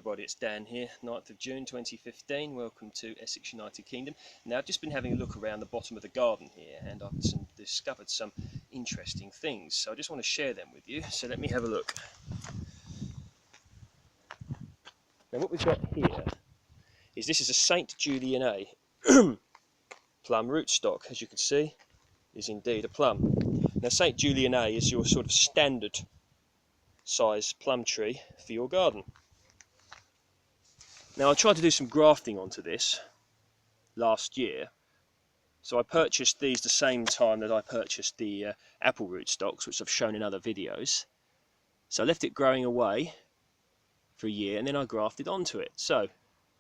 everybody, it's Dan here, 9th of June 2015. Welcome to Essex, United Kingdom. Now I've just been having a look around the bottom of the garden here and I've discovered some interesting things, so I just want to share them with you. So let me have a look. Now what we've got here is this is a St. Julian A plum rootstock. As you can see, is indeed a plum. Now St. Julian A is your sort of standard size plum tree for your garden. Now I tried to do some grafting onto this last year, so I purchased these the same time that I purchased the apple rootstocks, which I've shown in other videos. So I left it growing away for a year and then I grafted onto it. So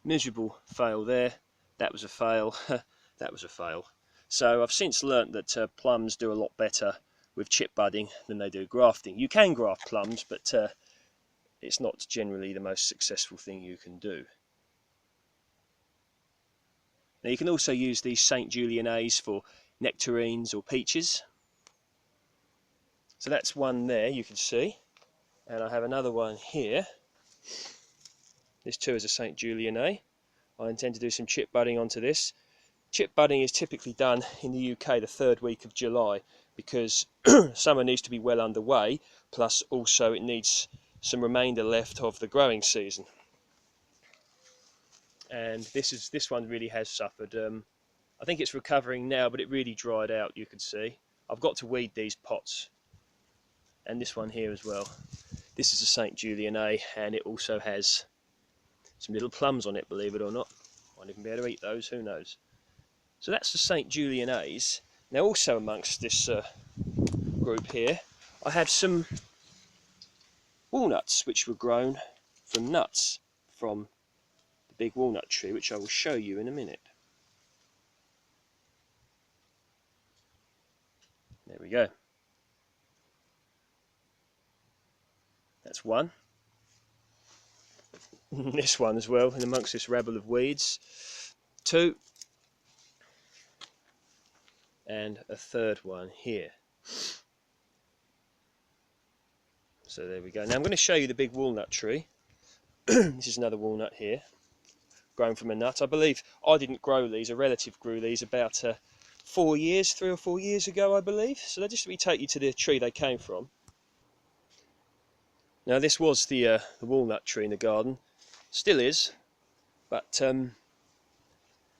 miserable fail there, that was a fail, that was a fail. So I've since learnt that plums do a lot better with chip budding than they do grafting. You can graft plums, but it's not generally the most successful thing you can do. Now you can also use these St. Julian A's for nectarines or peaches. So that's one there, you can see. And I have another one here. This too is a St. Julian A. I intend to do some chip budding onto this. Chip budding is typically done in the UK the 3rd week of July because summer needs to be well underway, plus also it needs some remainder left of the growing season. And this one really has suffered. I think it's recovering now, but it really dried out, you can see. I've got to weed these pots, and this one here as well. This is a St. Julian A, and it also has some little plums on it, believe it or not. Might even be able to eat those, who knows. So that's the St. Julian A's. Now also amongst this group here, I had some walnuts which were grown from nuts from the big walnut tree, which I will show you in a minute. There we go. That's one. This one as well, in amongst this rabble of weeds. Two. And a third one here. So there we go. Now I'm going to show you the big walnut tree. This is another walnut here, grown from a nut. I believe I didn't grow these, a relative grew these about 3 or 4 years ago, I believe. So just let me take you to the tree they came from. Now this was the walnut tree in the garden, still is, but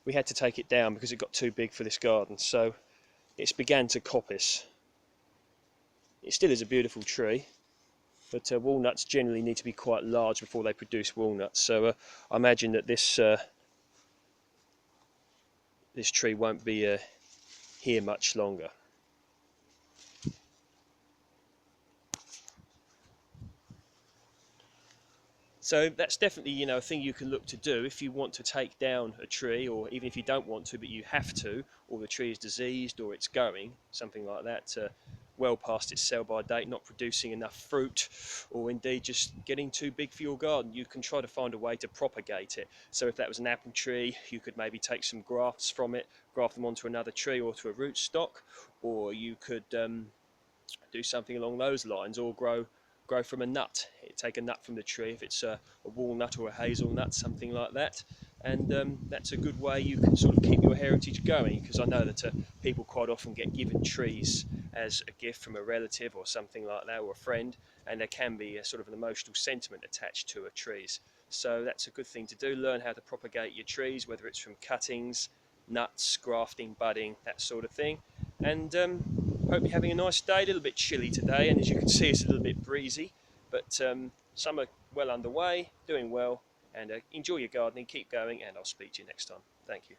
we had to take it down because it got too big for this garden. So it's began to coppice. It still is a beautiful tree, but walnuts generally need to be quite large before they produce walnuts. So I imagine that this tree won't be here much longer. So that's definitely, you know, a thing you can look to do if you want to take down a tree, or even if you don't want to but you have to, or the tree is diseased or it's going, something like that, well past its sell-by date, not producing enough fruit, or indeed just getting too big for your garden. You can try to find a way to propagate it. So if that was an apple tree, you could maybe take some grafts from it, graft them onto another tree or to a rootstock, or you could do something along those lines, or grow from a nut. Take a nut from the tree, if it's a walnut or a hazelnut, something like that, and that's a good way you can sort of keep your heritage going, because I know that people quite often get given trees as a gift from a relative or something like that, or a friend, and there can be a sort of an emotional sentiment attached to trees. So that's a good thing to do. Learn how to propagate your trees, whether it's from cuttings, nuts, grafting, budding, that sort of thing. And hope you're having a nice day. A little bit chilly today, and as you can see it's a little bit breezy, but summer well underway, doing well, and enjoy your gardening, keep going, and I'll speak to you next time. Thank you.